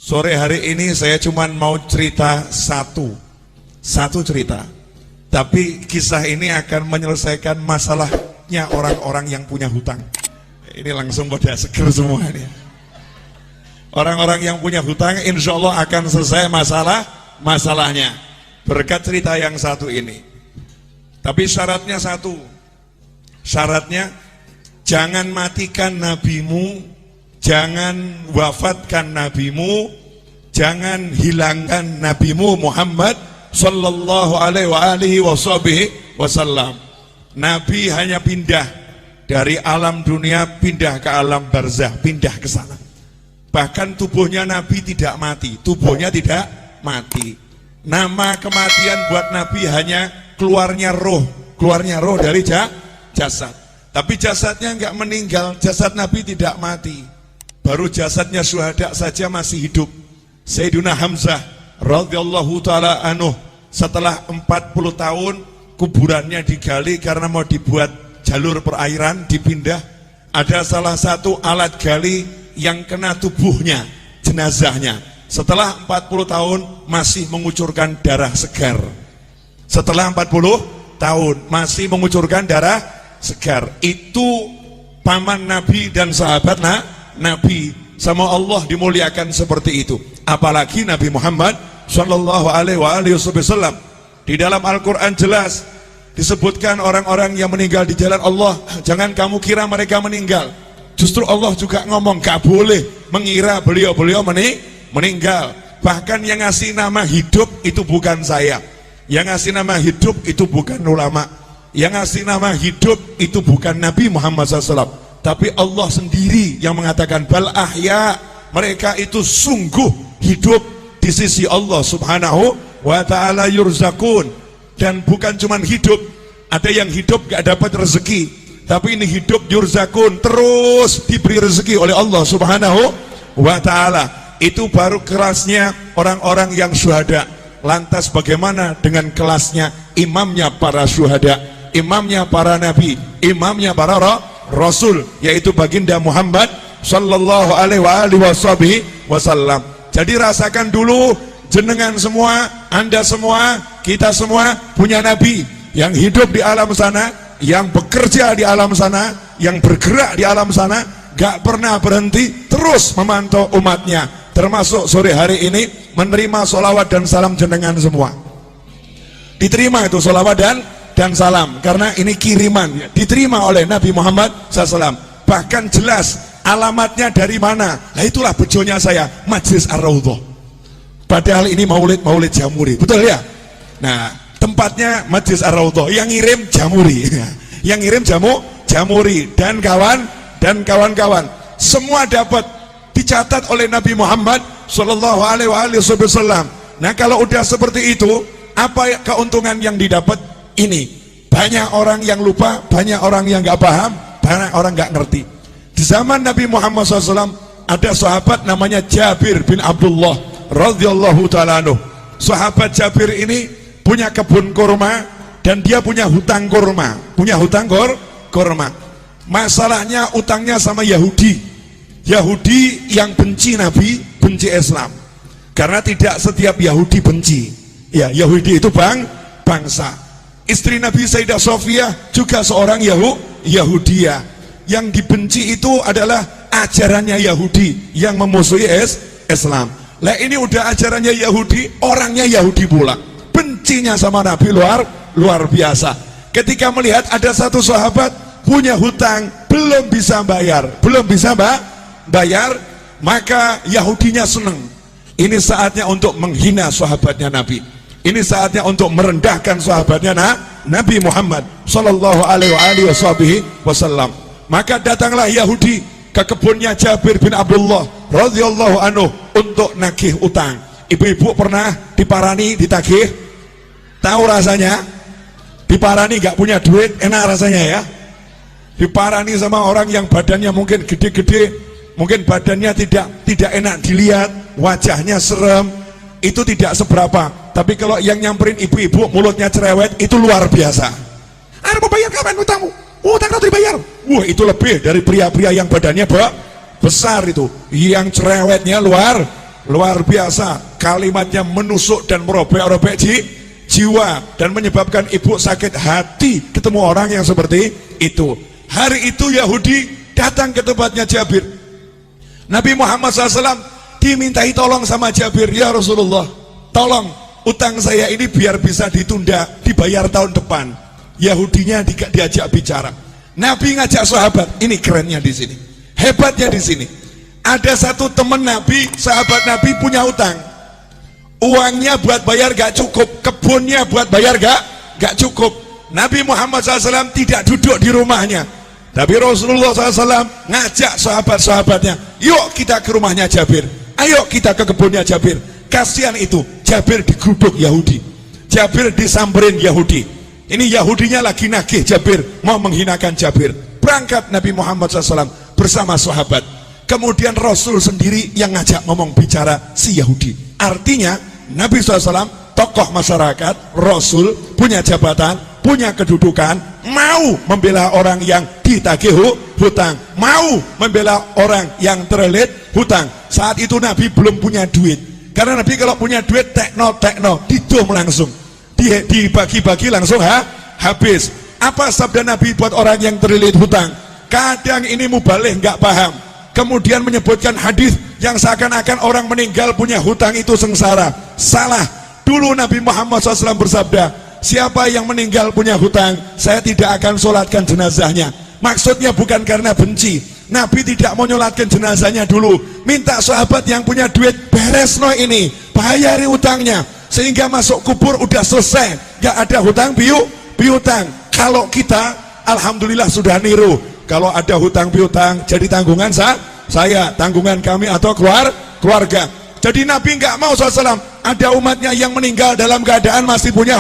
Sore hari ini saya cuma mau cerita satu cerita. Tapi kisah ini akan menyelesaikan masalahnya orang-orang yang punya hutang. Ini langsung pada seger semua ini. Orang-orang yang punya hutang insya Allah akan selesai masalahnya berkat cerita yang satu ini. Tapi syaratnya satu. Syaratnya jangan matikan nabimu, jangan wafatkan nabimu, jangan hilangkan nabimu Muhammad sallallahu alaihi wasallam. Nabi hanya pindah dari alam dunia, pindah ke alam barzah, pindah ke sana. Bahkan tubuhnya Nabi tidak mati, tubuhnya tidak mati. Nama kematian buat Nabi hanya keluarnya roh dari jasad. Tapi jasadnya enggak meninggal, jasad Nabi tidak mati. Baru jasadnya syuhada saja masih hidup. Sayyidina Hamzah radhiyallahu taala anhu setelah 40 tahun kuburannya digali karena mau dibuat jalur perairan, dipindah. Ada salah satu alat gali yang kena tubuhnya, jenazahnya. Setelah 40 tahun masih mengucurkan darah segar. Setelah 40 tahun masih mengucurkan darah segar. Itu paman Nabi dan sahabat Nabi. Sama Allah dimuliakan seperti itu. Apalagi Nabi Muhammad sallallahu alaihi wasallam. Di dalam Al-Quran jelas disebutkan orang-orang yang meninggal di jalan Allah, jangan kamu kira mereka meninggal. Justru Allah juga ngomong gak boleh mengira beliau-beliau meninggal. Bahkan yang ngasih nama hidup itu bukan saya. Yang ngasih nama hidup itu bukan ulama. Yang ngasih nama hidup itu bukan Nabi Muhammad SAW. Tapi Allah sendiri yang mengatakan bal ahya, mereka itu sungguh hidup di sisi Allah subhanahu wa ta'ala yurzakun. Dan bukan cuma hidup, ada yang hidup gak dapat rezeki, tapi ini hidup yurzakun, terus diberi rezeki oleh Allah subhanahu wa ta'ala. Itu baru kelasnya orang-orang yang syuhada. Lantas bagaimana dengan kelasnya imamnya para syuhada, imamnya para nabi, imamnya para rasul, yaitu baginda Muhammad sallallahu alaihi wasallam. Jadi rasakan dulu, jenengan semua, anda semua, kita semua punya nabi yang hidup di alam sana, yang bekerja di alam sana, yang bergerak di alam sana, gak pernah berhenti, terus memantau umatnya. Termasuk sore hari ini menerima sholawat dan salam jenengan semua. Diterima itu sholawat dan salam, karena ini kiriman, diterima oleh Nabi Muhammad SAW. Bahkan jelas alamatnya dari mana. Nah itulah bejonya saya, Majlis Ar-Raudhah. Padahal ini maulid Jamuri, betul ya? Nah tempatnya Majlis Ar-Raudhah, yang ngirim Jamuri, yang ngirim Jamuri dan kawan-kawan semua dapat dicatat oleh Nabi Muhammad sallallahu alaihi wasallam. Nah kalau udah seperti itu, apa keuntungan yang didapat? Ini banyak orang yang lupa, banyak orang yang nggak paham, banyak orang nggak ngerti. Di zaman Nabi Muhammad SAW ada sahabat namanya Jabir bin Abdullah radhiyallahu ta'ala anhu. Sahabat Jabir ini punya kebun kurma dan dia punya hutang kurma, kurma. Masalahnya utangnya sama Yahudi yang benci Nabi, benci Islam. Karena tidak setiap Yahudi benci. Ya, Yahudi itu bangsa. Istri Nabi Sayyidah Sofiyah juga seorang Yahudiyah. Yang dibenci itu adalah ajarannya Yahudi yang memusuhi Islam. Lah ini udah ajarannya Yahudi, orangnya Yahudi pula. Bencinya sama Nabi luar biasa. Ketika melihat ada satu sahabat punya hutang, belum bisa bayar, maka Yahudinya senang. Ini saatnya untuk menghina sahabatnya Nabi. Ini saatnya untuk merendahkan sahabatnya Nabi Muhammad sallallahu alaihi wasallam. Maka datanglah Yahudi ke kebunnya Jabir bin Abdullah radhiyallahu anhu untuk nagih utang. Ibu-ibu pernah diparani, ditagih? Tahu rasanya? Diparani gak punya duit, enak rasanya ya? Diparani sama orang yang badannya mungkin gede-gede, mungkin badannya tidak enak dilihat, wajahnya serem, itu tidak seberapa. Tapi kalau yang nyamperin ibu-ibu mulutnya cerewet, itu luar biasa. Anda mau bayar kapan utangmu? Utang kau dibayar. Wah itu lebih dari pria-pria yang badannya besar itu, yang cerewetnya luar luar biasa, kalimatnya menusuk dan merobek-robek jiwa dan menyebabkan ibu sakit hati ketemu orang yang seperti itu. Hari itu Yahudi datang ke tempatnya Jabir. Nabi Muhammad SAW dimintai tolong sama Jabir, ya Rasulullah, tolong utang saya ini biar bisa ditunda, dibayar tahun depan. Yahudinya diajak bicara. Nabi ngajak sahabat, ini kerennya di sini, hebatnya di sini. Ada satu teman Nabi, sahabat Nabi punya utang. Uangnya buat bayar gak cukup, kebunnya buat bayar gak cukup. Nabi Muhammad SAW tidak duduk di rumahnya, tapi Rasulullah SAW ngajak sahabat-sahabatnya, yuk kita ke rumahnya Jabir, ayo kita ke kebunnya Jabir. Kasihan itu, Jabir digeruduk Yahudi, Jabir disamperin Yahudi. Ini Yahudinya lagi nagih Jabir, mau menghinakan Jabir. Berangkat Nabi Muhammad SAW bersama sahabat. Kemudian Rasul sendiri yang ngajak ngomong bicara si Yahudi. Artinya Nabi SAW tokoh masyarakat, Rasul punya jabatan, punya kedudukan, mau membela orang yang ditagih hutang, mau membela orang yang terlilit hutang. Saat itu Nabi belum punya duit, karena Nabi kalau punya duit tekno didom langsung, dibagi-bagi langsung habis. Apa sabda Nabi buat orang yang terlilit hutang? Kadang ini mubalih nggak paham, kemudian menyebutkan hadis yang seakan-akan orang meninggal punya hutang itu sengsara. Salah. Dulu Nabi Muhammad SAW bersabda, siapa yang meninggal punya hutang, saya tidak akan sholatkan jenazahnya. Maksudnya bukan karena benci, Nabi tidak mau nyolatkan jenazahnya dulu, minta sahabat yang punya duit, beres no ini, bayari hutangnya, sehingga masuk kubur udah selesai, gak ada hutang piutang. Kalau kita alhamdulillah sudah niru, kalau ada hutang piutang jadi tanggungan saya, tanggungan kami atau keluarga. Jadi Nabi nggak mau SAW ada umatnya yang meninggal dalam keadaan masih punya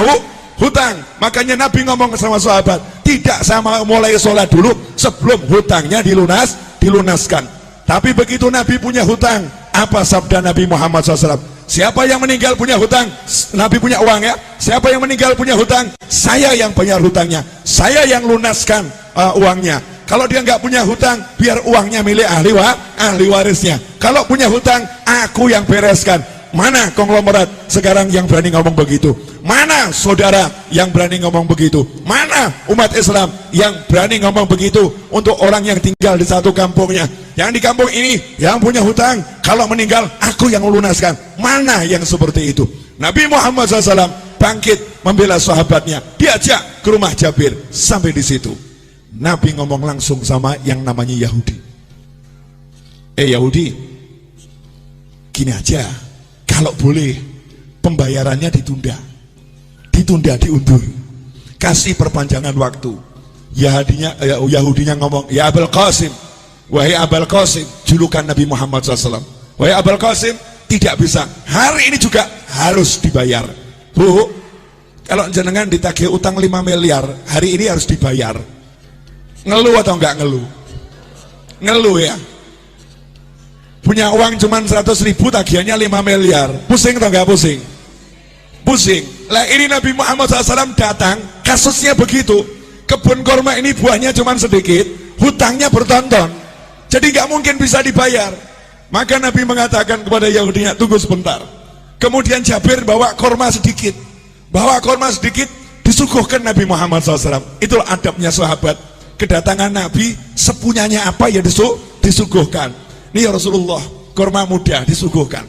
hutang. Makanya Nabi ngomong sama sahabat, tidak sama mulai sholat dulu sebelum hutangnya dilunaskan. Tapi begitu Nabi punya hutang, apa sabda Nabi Muhammad SAW? Siapa yang meninggal punya hutang, Nabi punya uang ya, siapa yang meninggal punya hutang, saya yang bayar hutangnya, saya yang lunaskan uangnya. Kalau dia nggak punya hutang, biar uangnya milik ahli warisnya. Kalau punya hutang, aku yang bereskan. Mana konglomerat sekarang yang berani ngomong begitu? Mana saudara yang berani ngomong begitu? Mana umat Islam yang berani ngomong begitu untuk orang yang tinggal di satu kampungnya? Yang di kampung ini yang punya hutang, kalau meninggal aku yang melunaskan. Mana yang seperti itu? Nabi Muhammad SAW bangkit membela sahabatnya, diajak ke rumah Jabir. Sampai di situ Nabi ngomong langsung sama yang namanya Yahudi. Yahudi, gini aja, kalau boleh pembayarannya ditunda, diundur, kasih perpanjangan waktu. Yahudinya ngomong, ya Abul Qasim, wahai Abul Qasim, julukan Nabi Muhammad SAW, wahai Abul Qasim, tidak bisa, hari ini juga harus dibayar. Bu, kalau jenengan ditagih utang 5 miliar, hari ini harus dibayar. Ngeluh atau enggak ngeluh? Ngeluh ya. Punya uang cuma 100.000, tagihannya 5 miliar. Pusing atau enggak pusing? Pusing. Lah ini Nabi Muhammad SAW datang, kasusnya begitu. Kebun korma ini buahnya cuma sedikit, hutangnya bertonton, jadi nggak mungkin bisa dibayar. Maka Nabi mengatakan kepada Yahudinya, tunggu sebentar. Kemudian Jabir bawa korma sedikit, disuguhkan Nabi Muhammad SAW. Itulah adabnya sahabat. Kedatangan Nabi, sepunyanya apa ya disuguhkan. Ini ya Rasulullah, korma muda disuguhkan.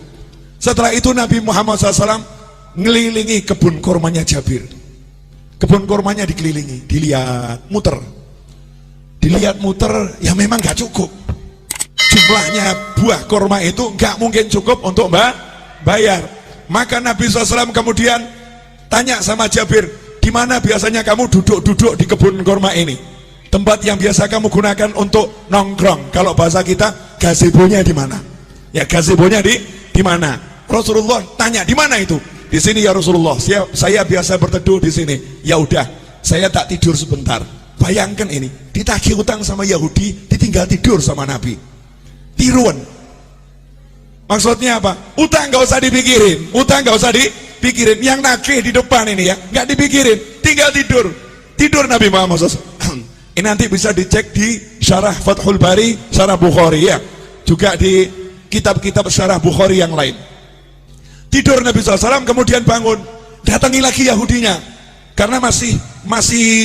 Setelah itu Nabi Muhammad SAW ngelilingi kebun kormanya Jabir. Kebun kormanya dikelilingi, dilihat muter, ya memang gak cukup. Jumlahnya buah korma itu gak mungkin cukup untuk bayar. Maka Nabi SAW kemudian tanya sama Jabir, di mana biasanya kamu duduk-duduk di kebun korma ini? Tempat yang biasa kamu gunakan untuk nongkrong. Kalau bahasa kita, gazebonya di mana? Ya, gazebonya di mana? Rasulullah tanya, di mana itu? Di sini ya Rasulullah. Saya biasa berteduh di sini. Ya udah, saya tak tidur sebentar. Bayangkan ini, ditagih utang sama Yahudi, ditinggal tidur sama Nabi. Tiruan. Maksudnya apa? Utang nggak usah dipikirin. Yang nagih di depan ini ya, nggak dipikirin, tinggal tidur Nabi Muhammad SAW. Ini nanti bisa dicek di Syarah Fathul Bari, Syarah Bukhari ya. Juga di kitab-kitab syarah Bukhari yang lain. Tidur Nabi SAW, kemudian bangun, datangi lagi Yahudinya, karena masih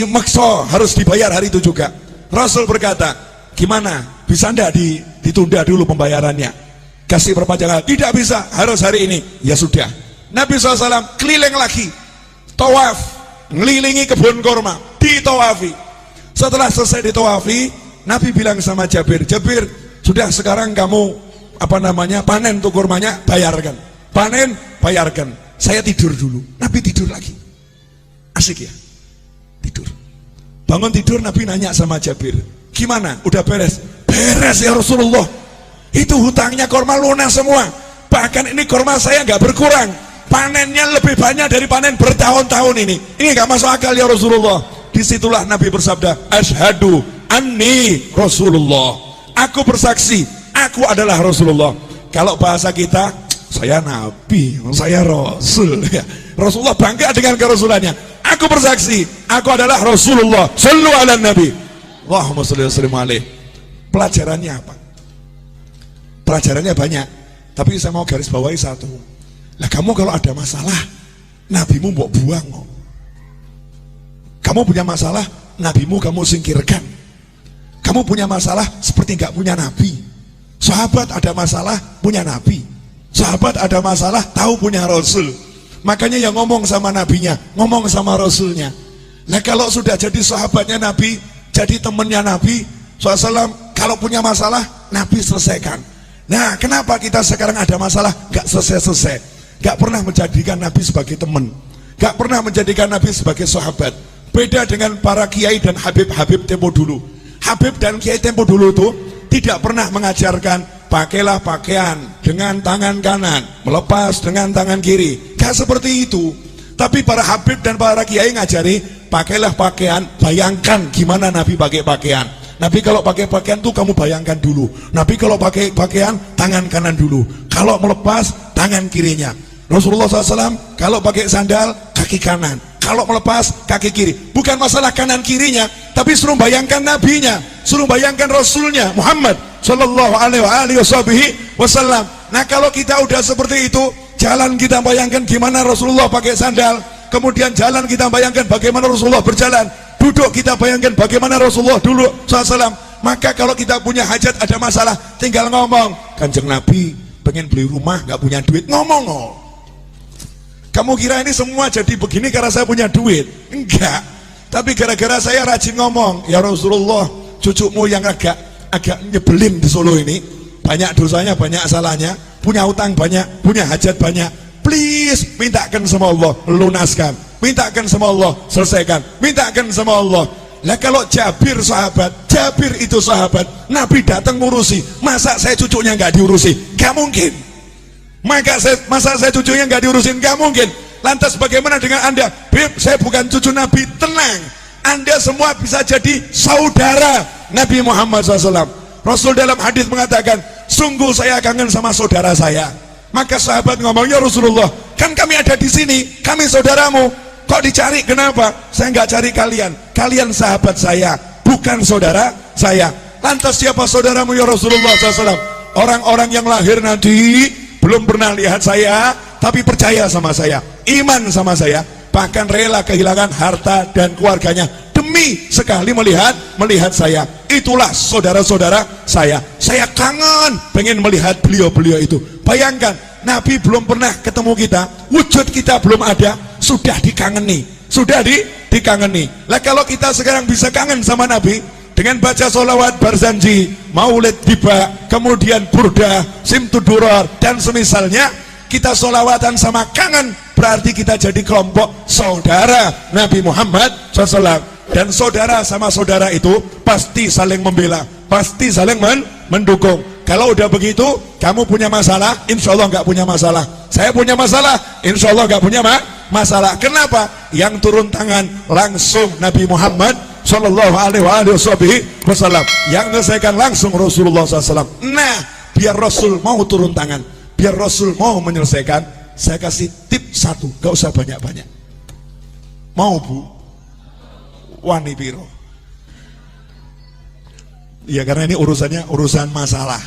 maksa harus dibayar hari itu juga. Rasul berkata, gimana, bisa ndak ditunda dulu pembayarannya, kasih perpanjangan? Tidak bisa, harus hari ini. Ya sudah, Nabi SAW keliling lagi, tawaf, ngelilingi kebun kurma, ditawafi. Setelah selesai ditawafi, Nabi bilang sama Jabir, Jabir, sudah sekarang kamu panen tuh kurmanya, bayarkan. Panen, bayarkan. Saya tidur dulu. Nabi tidur lagi. Asik ya, tidur. Bangun tidur, Nabi nanya sama Jabir, gimana, udah beres? Beres ya Rasulullah, itu hutangnya kurma lunas semua. Bahkan ini kurma saya nggak berkurang, panennya lebih banyak dari panen bertahun-tahun ini nggak masuk akal ya Rasulullah. Disitulah Nabi bersabda, asyhadu anni Rasulullah, aku bersaksi aku adalah Rasulullah. Kalau bahasa kita, saya Nabi, saya Rasul ya. Rasulullah bangga dengan kerasulannya. Aku bersaksi aku adalah Rasulullah. Shallu ala Nabi, Allahumma shalli wa sallim alaih. Pelajarannya apa? Pelajarannya banyak, tapi saya mau garis bawahi satu. Nah, kamu kalau ada masalah, nabimu mau buang. Kamu punya masalah, nabimu kamu singkirkan. Kamu punya masalah seperti nggak punya nabi. Sahabat ada masalah, punya nabi. Sahabat ada masalah, tahu punya Rasul. Makanya yang ngomong sama nabinya, ngomong sama Rasulnya. Nah, kalau sudah jadi sahabatnya Nabi, jadi temannya Nabi SAW, kalau punya masalah, Nabi selesaikan. Nah, kenapa kita sekarang ada masalah gak selesai-selesai? Gak pernah menjadikan Nabi sebagai teman, gak pernah menjadikan Nabi sebagai sahabat. Beda dengan para kiai dan habib-habib tempo dulu. Habib dan kiai tempo dulu itu tidak pernah mengajarkan pakailah pakaian dengan tangan kanan, melepas dengan tangan kiri. Gak seperti itu. Tapi para habib dan para kiai ngajari pakailah pakaian, bayangkan gimana Nabi pakai pakaian. Nabi kalau pakai pakaian tuh kamu bayangkan dulu. Nabi kalau pakai pakaian, tangan kanan dulu. Kalau melepas, tangan kirinya. Rasulullah SAW kalau pakai sandal, kaki kanan. Kalau melepas, kaki kiri. Bukan masalah kanan kirinya, tapi suruh bayangkan nabinya, suruh bayangkan Rasulnya Muhammad Sallallahu Alaihi Wasallam. Nah, kalau kita udah seperti itu, jalan kita bayangkan gimana Rasulullah pakai sandal, kemudian jalan kita bayangkan bagaimana Rasulullah berjalan, duduk kita bayangkan bagaimana Rasulullah dulu SAW. Maka kalau kita punya hajat, ada masalah, tinggal ngomong, Kanjeng Nabi pengen beli rumah, nggak punya duit, ngomong. Kamu kira ini semua jadi begini karena saya punya duit? Enggak, tapi gara-gara saya rajin ngomong. Ya Rasulullah, cucumu yang agak nyebelin di Solo ini, banyak dosanya, banyak salahnya, punya utang banyak, punya hajat banyak, please mintakan sama Allah, lunaskan. Mintakan sama Allah, selesaikan. Mintakan sama Allah. Lah kalau Jabir sahabat, Jabir itu sahabat, Nabi datang ngurusi, masa saya cucunya nggak diurusi? Gak mungkin. Masa saya cucunya nggak diurusin? Gak mungkin. Lantas bagaimana dengan Anda? Beb, saya bukan cucu Nabi. Tenang, Anda semua bisa jadi saudara Nabi Muhammad SAW. Rasul dalam hadis mengatakan, sungguh saya kangen sama saudara saya. Maka sahabat ngomong, ya Rasulullah, kan kami ada di sini, kami saudaramu, kok dicari? Kenapa? Saya nggak cari kalian, kalian sahabat saya, bukan saudara saya. Lantas siapa saudaramu ya Rasulullah SAW? Orang-orang yang lahir nanti belum pernah lihat saya, tapi percaya sama saya, iman sama saya, bahkan rela kehilangan harta dan keluarganya demi sekali melihat saya. Itulah saudara-saudara saya. Saya kangen pengen melihat beliau-beliau itu. Bayangkan, Nabi belum pernah ketemu kita, wujud kita belum ada, sudah dikangeni, dikangeni. Lah kalau kita sekarang bisa kangen sama Nabi dengan baca sholawat barzanji, maulid tiba, kemudian burdah, simtudurar dan semisalnya, kita sholawatan sama kangen, berarti kita jadi kelompok saudara Nabi Muhammad SAW. Dan saudara sama saudara itu pasti saling membela, pasti saling mendukung. Kalau udah begitu, kamu punya masalah, insya Allah nggak punya masalah. Saya punya masalah, insya Allah nggak punya masalah. Kenapa? Yang turun tangan langsung Nabi Muhammad Sallallahu Alaihi Wasallam, yang menyelesaikan langsung Rasulullah SAW. Nah, biar Rasul mau turun tangan, biar Rasul mau menyelesaikan, saya kasih tip satu, gak usah banyak-banyak. Mau bu? Wani piro? Ya karena ini urusannya urusan masalah.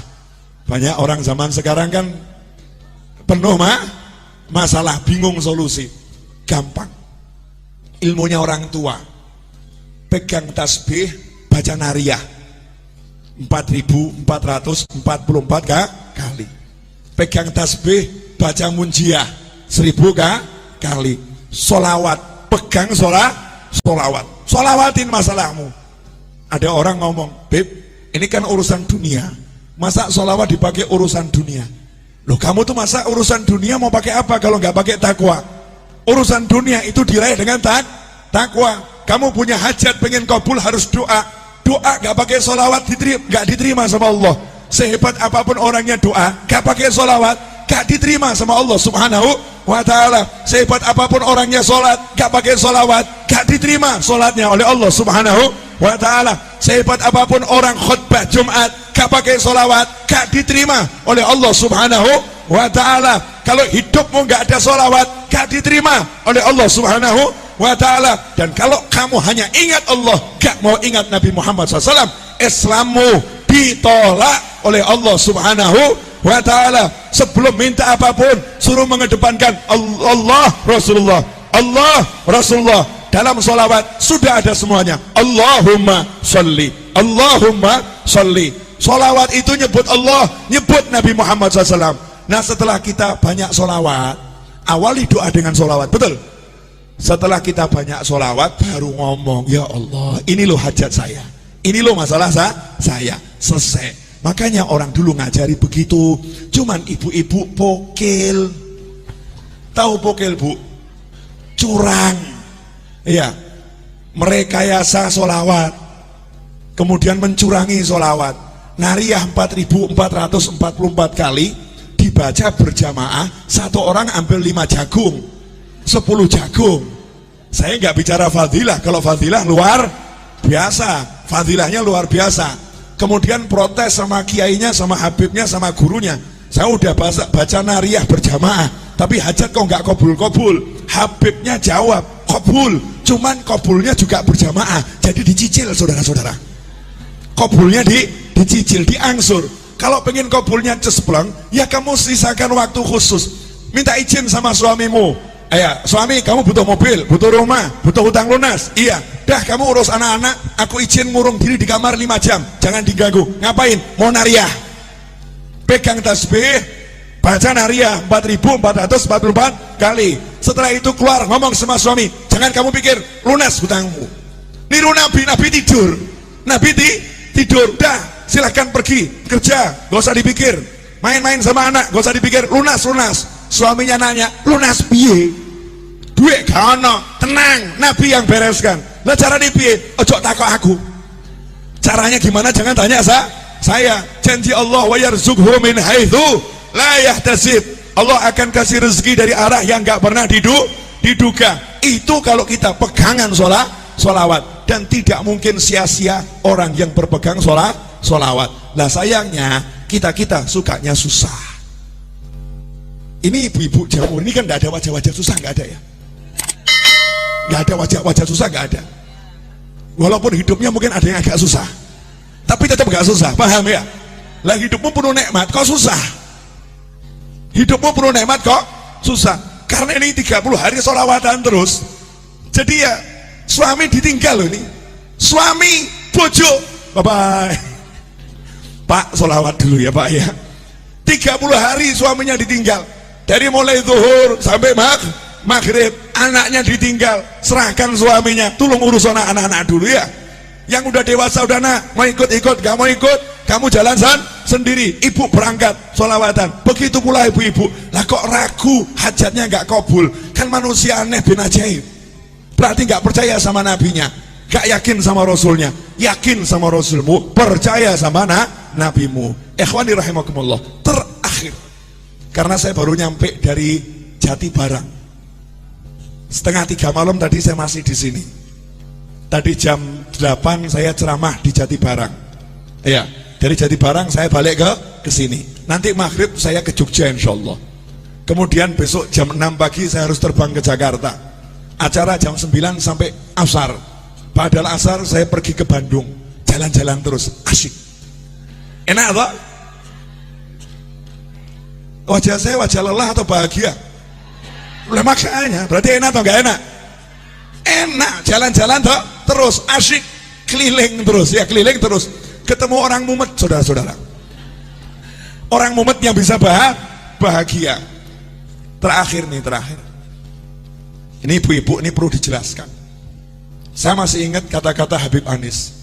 Banyak orang zaman sekarang kan penuh masalah, bingung solusi. Gampang. Ilmunya orang tua. Pegang tasbih, baca nariyah 4.444 kali. Pegang tasbih, baca munjiah 1.000 kali. Solawat, pegang solawat. Solawatin masalahmu. Ada orang ngomong, Beb, ini kan urusan dunia. Masa solawat dipakai urusan dunia? Loh, kamu tuh masa urusan dunia mau pakai apa kalau nggak pakai takwa? Urusan dunia itu diraih dengan takwa. Kamu punya hajat pengen kabul harus doa. Doa nggak pakai solawat nggak diterima sama Allah. Sehebat apapun orangnya doa, nggak pakai solawat nggak diterima sama Allah Subhanahu wa ta'ala. Sehebat apapun orangnya sholat, nggak pakai solawat nggak diterima sholatnya oleh Allah Subhanahu wa ta'ala. Sehebat apapun orang khutbah Jumat, gak pakai solawat, gak diterima oleh Allah Subhanahu wa ta'ala. Kalau hidupmu gak ada solawat, gak diterima oleh Allah Subhanahu wa ta'ala. Dan kalau kamu hanya ingat Allah, gak mau ingat Nabi Muhammad SAW, Islammu ditolak oleh Allah Subhanahu wa ta'ala. Sebelum minta apapun, suruh mengedepankan Allah Rasulullah, Allah Rasulullah. Dalam sholawat sudah ada semuanya. Allahumma sholli, Allahumma sholli. Sholawat itu nyebut Allah, nyebut Nabi Muhammad SAW. Nah, setelah kita banyak sholawat, awali doa dengan sholawat, betul? Setelah kita banyak sholawat, baru ngomong, ya Allah, ini loh hajat saya, ini loh masalah saya, selesai. Makanya orang dulu ngajari begitu. Cuman ibu-ibu pokil. Tahu pokil, Bu? Curang. Iya, merekayasa solawat, kemudian mencurangi solawat. Nariyah 4.444 kali dibaca berjamaah, satu orang ambil 5 jagung, 10 jagung. Saya nggak bicara fadilah, kalau fadilah luar biasa, fadilahnya luar biasa. Kemudian protes sama kiainya, sama habibnya, sama gurunya. Saya udah baca nariyah berjamaah, tapi hajat kok nggak kabul-kabul. Habibnya jawab, kabul, cuman kabulnya juga berjamaah, jadi dicicil saudara-saudara. Kabulnya dicicil, diangsur. Kalau pengen kabulnya cespleng, ya kamu sisakan waktu khusus. Minta izin sama suamimu. Ya, suami, kamu butuh mobil, butuh rumah, butuh hutang lunas. Iya, dah kamu urus anak-anak, aku izin ngurung diri di kamar 5 jam, jangan diganggu. Ngapain? Mau nariyah. Pegang tasbih, baca nariyah 4.444 kali. Setelah itu keluar ngomong sama suami, jangan kamu pikir lunas hutangmu. Niru Nabi tidur. Nabi tidur. Dah, silahkan pergi kerja, gak usah dipikir. Main-main sama anak, gak usah dipikir lunas. Suaminya nanya, lunas piye? Duit gak ono, tenang, Nabi yang bereskan. Lah cara piye? Ojo takok aku. Caranya gimana? Jangan tanya saya. Janji Allah, wa yarzuqhu min haitsu la yahtasib. Allah akan kasih rezeki dari arah yang gak pernah diduga. Itu kalau kita pegangan sholawat. Dan tidak mungkin sia-sia orang yang berpegang sholawat. Lah sayangnya kita sukanya susah. Ini ibu-ibu jamur ini kan gak ada wajah-wajah susah, gak ada ya. Gak ada wajah-wajah susah, gak ada. Walaupun hidupnya mungkin ada yang agak susah, tapi tetap gak susah, paham ya? Lah hidupmu penuh nikmat kok susah. Hidupmu penuh nikmat kok susah. Karena ini 30 hari sholawatan terus. Jadi ya suami ditinggal loh ini. Suami, bojo, bye-bye. Pak, sholawat dulu ya Pak ya. 30 hari suaminya ditinggal. Dari mulai zuhur sampai maghrib, anaknya ditinggal. Serahkan suaminya, tolong urus anak-anak dulu ya. Yang udah dewasa udah mau ikut, gak mau ikut, kamu jalan sendiri. Ibu berangkat sholawatan, begitu pula ibu-ibu. Lah kok ragu, hajatnya gak kabul? Kan manusia aneh bin ajaib. Berarti gak percaya sama nabinya, gak yakin sama rasulnya. Yakin sama rasulmu, percaya sama nabimu. Ikhwani rahimakumullah. Terakhir, karena saya baru nyampe dari Jati Barang, 2:30 malam tadi saya masih di sini. Tadi jam 8 saya ceramah di Jati Barang. Ya, dari Jati Barang saya balik ke sini. Nanti maghrib saya ke Jogja insyaallah. Kemudian besok jam 6 pagi saya harus terbang ke Jakarta. Acara jam 9 sampai asar. Padahal asar saya pergi ke Bandung, jalan-jalan terus, asyik. Enak toh? Wajah saya wajah lelah atau bahagia? Lah makanya, berarti enak atau enggak enak? Enak, jalan-jalan terus, asyik, keliling terus, ya keliling terus. Ketemu orang mumet, saudara-saudara. Orang mumet yang bisa bahagia. Terakhir. Ini ibu-ibu, ini perlu dijelaskan. Saya masih ingat kata-kata Habib Anis.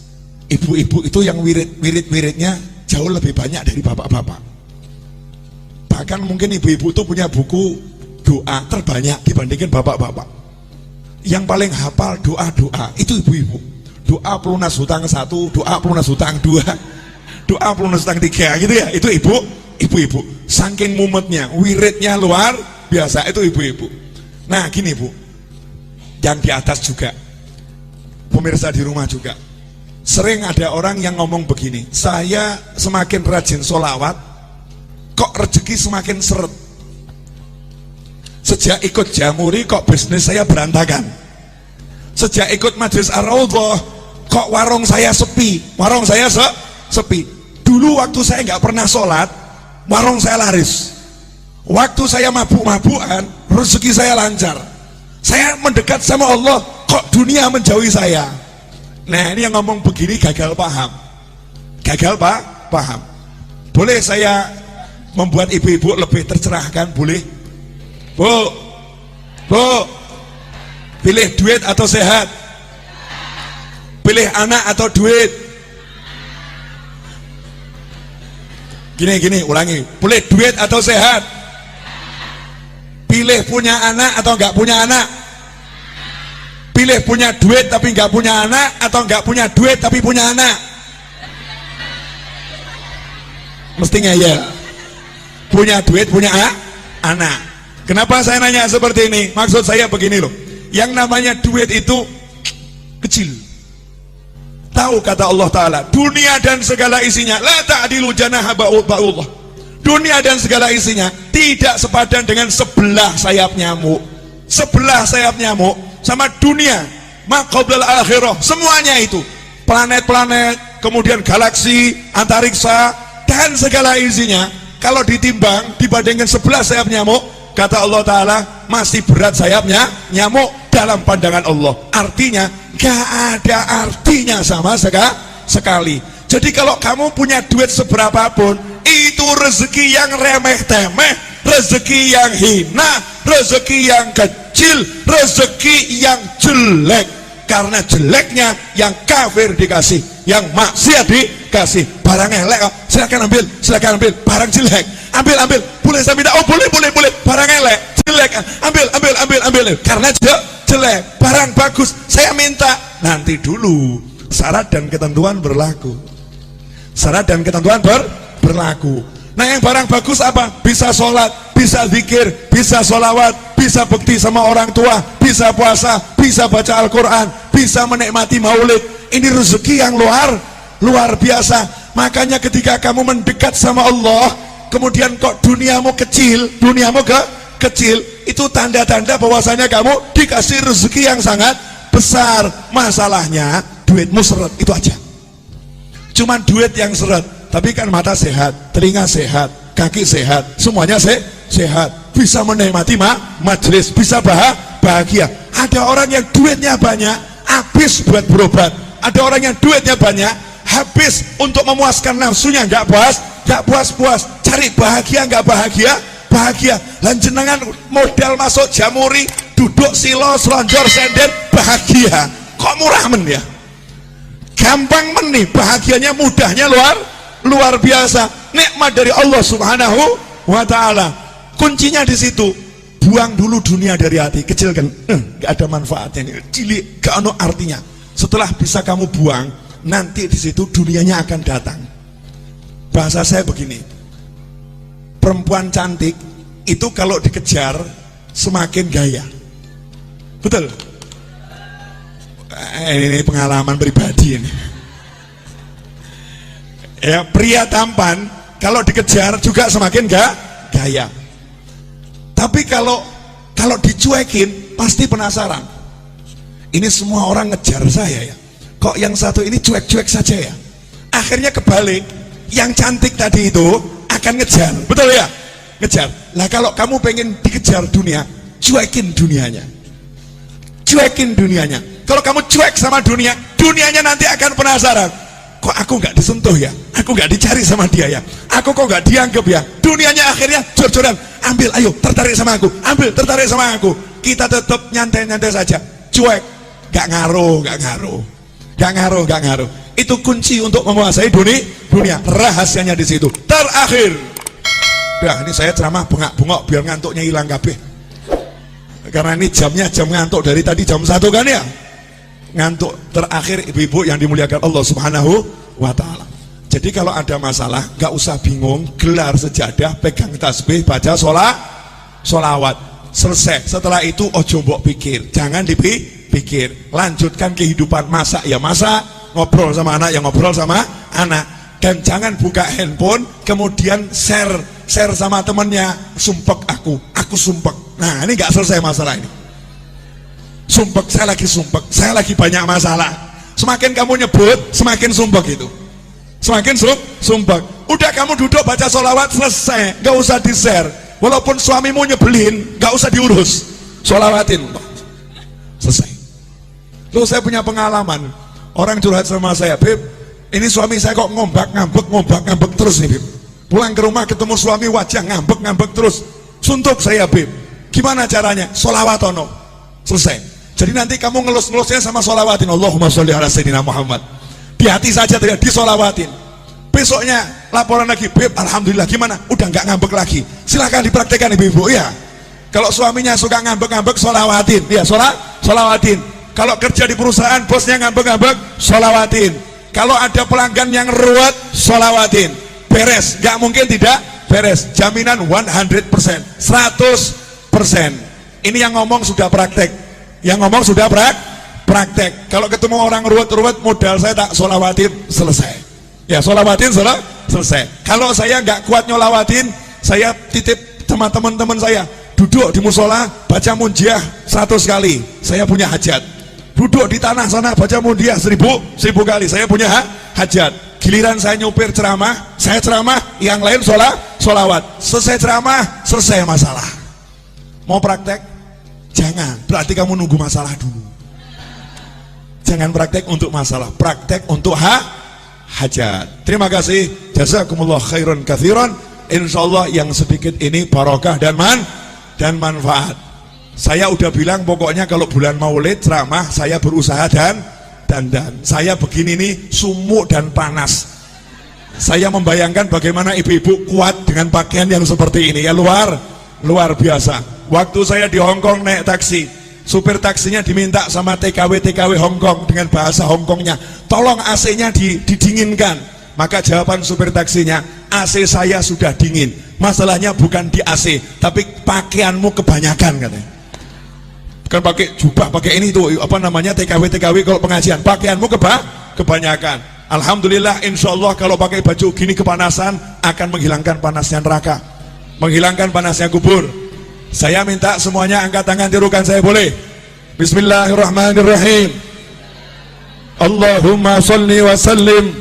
Ibu-ibu itu yang wirid-wiridnya jauh lebih banyak dari bapak-bapak. Bahkan mungkin ibu-ibu itu punya buku doa terbanyak dibandingkan bapak-bapak. Yang paling hafal doa-doa itu ibu-ibu. Doa pelunas hutang 1, doa pelunas hutang 2, doa pelunas hutang 3 gitu ya. Itu ibu-ibu. Saking mumetnya, wiridnya luar biasa, itu ibu-ibu. Nah gini Bu, yang di atas juga, pemirsa di rumah juga, sering ada orang yang ngomong begini, saya semakin rajin sholawat, kok rezeki semakin seret. Sejak ikut Jamuri kok bisnis saya berantakan. Sejak ikut Majelis Ar-Raudhah kok warung saya sepi. Sepi. Dulu waktu saya nggak pernah sholat, warung saya laris. Waktu saya mabuk-mabukan, rezeki saya lancar. Saya mendekat sama Allah, kok dunia menjauhi saya. Nah ini yang ngomong begini gagal paham. Paham. Boleh saya membuat ibu-ibu lebih tercerahkan? Boleh? Bu, pilih duit atau sehat? Pilih anak atau duit? Gini, ulangi. Pilih duit atau sehat? Pilih punya anak atau enggak punya anak? Pilih punya duit tapi enggak punya anak, atau enggak punya duit tapi punya anak? Mestinya ya. Punya duit, punya anak. Kenapa saya nanya seperti ini? Maksud saya begini loh, yang namanya duit itu kecil. Tahu kata Allah Ta'ala, dunia dan segala isinya la ta'dilu janaha ba'ullah. Dunia dan segala isinya tidak sepadan dengan sebelah sayap nyamuk. Sebelah sayap nyamuk sama dunia, maqablal akhirah, semuanya itu, planet-planet, kemudian galaksi, antariksa, dan segala isinya, kalau ditimbang dibandingkan sebelah sayap nyamuk, kata Allah Ta'ala, masih berat sayapnya nyamuk dalam pandangan Allah. Artinya gak ada artinya sama sekali. Jadi kalau kamu punya duit seberapapun, itu rezeki yang remeh-temeh, rezeki yang hina, rezeki yang kecil, rezeki yang jelek. Karena jeleknya yang kafir dikasih, yang maksiat dikasih. Barang elek kok, silakan ambil. Barang jelek, ambil. Boleh saya minta? Oh boleh. Barang elek, jelek, ambil. Karena jelek. Barang bagus, saya minta. Nanti dulu, syarat dan ketentuan berlaku. Berlaku. Nah yang barang bagus apa? Bisa sholat, bisa zikir, bisa sholawat, bisa bekti sama orang tua, bisa puasa, bisa baca Al-Quran, bisa menikmati maulid. Ini rezeki yang luar biasa. Makanya ketika kamu mendekat sama Allah, kemudian kok duniamu kecil, itu tanda-tanda bahwasanya kamu dikasih rezeki yang sangat besar. Masalahnya duitmu seret, itu aja. Cuman duit yang seret, tapi kan mata sehat, telinga sehat, kaki sehat, semuanya sehat, bisa menikmati majelis, bisa bahagia. Ada orang yang duitnya banyak, habis buat berobat. Ada orang yang duitnya banyak, habis untuk memuaskan nafsunya, nggak puas. Cari bahagia, nggak bahagia. Lanjenengan modal masuk Jamuri, duduk silo, selonjor, sender, bahagia. Kok murah men ya? Gampang men nih, bahagianya, mudahnya luar biasa. Nikmat dari Allah Subhanahu wa Ta'ala. Kuncinya di situ. Buang dulu dunia dari hati, kecilkan. Gak ada manfaatnya nih, cilik, gak ada artinya. Setelah bisa kamu buang, nanti di situ dunianya akan datang. Bahasa saya begini, perempuan cantik itu kalau dikejar semakin gaya. Betul? Ini pengalaman pribadi ini. Ya, pria tampan kalau dikejar juga semakin gaya. Tapi kalau dicuekin pasti penasaran. Ini semua orang ngejar saya ya. Kok yang satu ini cuek-cuek saja ya? Akhirnya kebalik, yang cantik tadi itu akan ngejar, betul ya? Kejar. Lah kalau kamu pengen dikejar dunia, cuekin dunianya. Cuekin dunianya. Kalau kamu cuek sama dunia, dunianya nanti akan penasaran. Kok aku nggak disentuh ya? Aku nggak dicari sama dia ya? Aku kok nggak dianggap ya? Dunianya akhirnya jor-joran. Ambil, ayo, tertarik sama aku. Ambil, tertarik sama aku. Kita tetap nyantai-nyantai saja. Cuek. Nggak ngaruh, nggak ngaruh. Nggak ngaruh, nggak ngaruh. Itu kunci untuk menguasai dunia. Rahasianya di situ. Terakhir. Udah, ini saya ceramah bengak-bengok biar ngantuknya hilang kabeh. Karena ini jamnya jam ngantuk dari tadi jam 1 kan ya. Ngantuk. Terakhir ibu-ibu yang dimuliakan Allah Subhanahu wa ta'ala. Jadi kalau ada masalah gak usah bingung, gelar sejadah, pegang tasbih, baca sholawat, selesai. Setelah itu ojo mbok pikir, jangan dipikir, lanjutkan kehidupan. Masak ya masak, ngobrol sama anak ya ngobrol sama anak, dan jangan buka handphone kemudian share sama temennya, sumpek aku sumpek. Nah ini gak selesai masalah ini. Sumpek, saya lagi sumpek, saya lagi banyak masalah. Semakin kamu nyebut, semakin sumpek itu. Semakin sumpek. Udah kamu duduk baca sholawat, selesai, gak usah di share. Walaupun suamimu nyebelin, gak usah diurus, sholawatin, selesai. Loh, saya punya pengalaman, orang curhat sama saya, Beb, ini suami saya kok ngombak-ngambek terus nih, Beb. Pulang ke rumah ketemu suami wajah ngambek terus. Suntuk saya, Beb. Gimana caranya? Sholawat ono. Selesai. Jadi nanti kamu ngelus-ngelusnya sama sholawatin. Allahumma sholli ala sayyidina Muhammad. Di hati saja tidak disolawatin. Besoknya laporan lagi, Beb, alhamdulillah gimana? Udah nggak ngambek lagi. Silahkan dipraktekkan ibu-ibu ya. Kalau suaminya suka ngambek-ngambek, sholawatin. Ya, sholawatin. Kalau kerja di perusahaan, bosnya ngambek-ngambek, sholawatin. Kalau ada pelanggan yang ruwet, sholawatin. Beres, nggak mungkin tidak beres. Jaminan 100%, 100%. Ini yang ngomong sudah praktek. Yang ngomong sudah praktek. Kalau ketemu orang ruwet-ruwet, modal saya tak sholawatin, selesai. Ya, sholawatin selesai. Kalau saya nggak kuat nyolawatin, saya titip sama teman-teman saya, duduk di musola baca munjiah 100 kali, saya punya hajat. Duduk di tanah sana baca munjiah 1000 kali, saya punya hajat. Giliran saya nyupir ceramah, saya ceramah, yang lain sholawat. Selesai ceramah, selesai masalah. Mau praktek? Jangan, berarti kamu nunggu masalah dulu. Jangan praktek untuk masalah, praktek untuk hajat. Terima kasih, jazakumullah khairan katsiran. Insyaallah yang sedikit ini barokah dan manfaat. Saya udah bilang pokoknya kalau bulan Maulid ceramah saya berusaha dan saya begini nih sumuk dan panas. Saya membayangkan bagaimana ibu-ibu kuat dengan pakaian yang seperti ini ya, luar biasa. Waktu saya di Hongkong naik taksi, supir taksinya diminta sama TKW Hongkong dengan bahasa Hongkongnya, tolong AC-nya didinginkan. Maka jawaban supir taksinya, AC saya sudah dingin. Masalahnya bukan di AC, tapi pakaianmu kebanyakan katanya. Bukan pakai jubah, pakai ini tuh apa namanya TKW kalau pengajian, pakaianmu kebanyakan. Alhamdulillah, insya Allah kalau pakai baju gini kepanasan akan menghilangkan panasnya neraka, menghilangkan panasnya kubur. Saya minta semuanya angkat tangan, tirukan saya boleh? Bismillahirrahmanirrahim. Allahumma salli wa sallim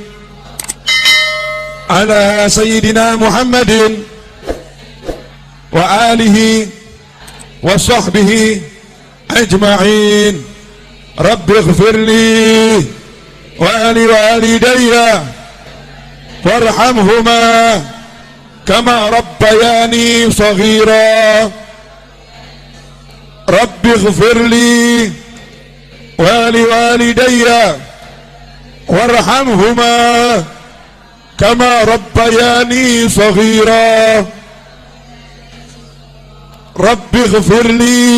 ala sayyidina Muhammadin wa alihi wa sahbihi ajma'in. Rabbi ighfirli wa ali walidayya warhamhuma kama rabbayani saghira. Rabbi ighfirli wa li walidayya warhamhuma kama rabbayani saghira. Rabbi ighfirli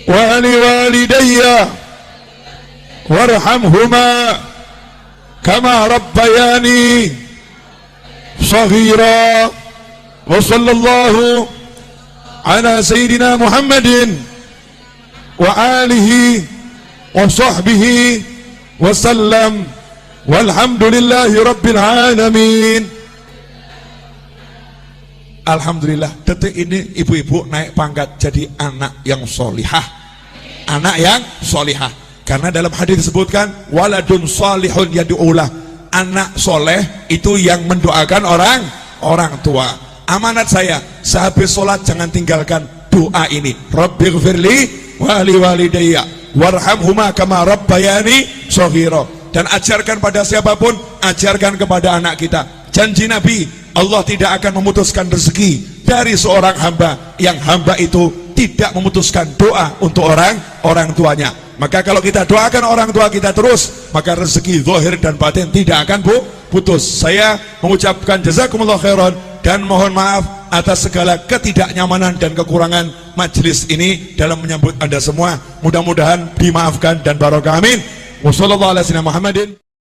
wa li walidayya warhamhuma kama rabbayani saghira. Wa sallallahu ala sayyidina Muhammadin wa alihi wa sahbihi wa sallam walhamdulillahi rabbil alamin. Alhamdulillah, detik ini ibu-ibu naik pangkat jadi anak yang solihah. Anak yang solihah. Karena dalam hadis disebutkan waladun solihun yad'ulah. Anak soleh itu yang mendoakan orang tua. amanat saya, sehabis sholat jangan tinggalkan doa ini. Rabbighfirli wali walidayya warhamhuma kama rabbayani shaghira. Dan ajarkan pada siapapun, ajarkan kepada anak kita. Janji Nabi, Allah tidak akan memutuskan rezeki dari seorang hamba yang hamba itu tidak memutuskan doa untuk orang tuanya. Maka kalau kita doakan orang tua kita terus, maka rezeki zahir dan batin tidak akan putus. Saya mengucapkan jazakumullah khairan dan mohon maaf atas segala ketidaknyamanan dan kekurangan majelis ini dalam menyambut Anda semua. Mudah-mudahan dimaafkan dan barokah, amin. Wassallallahu ala sayyidina Muhammadin.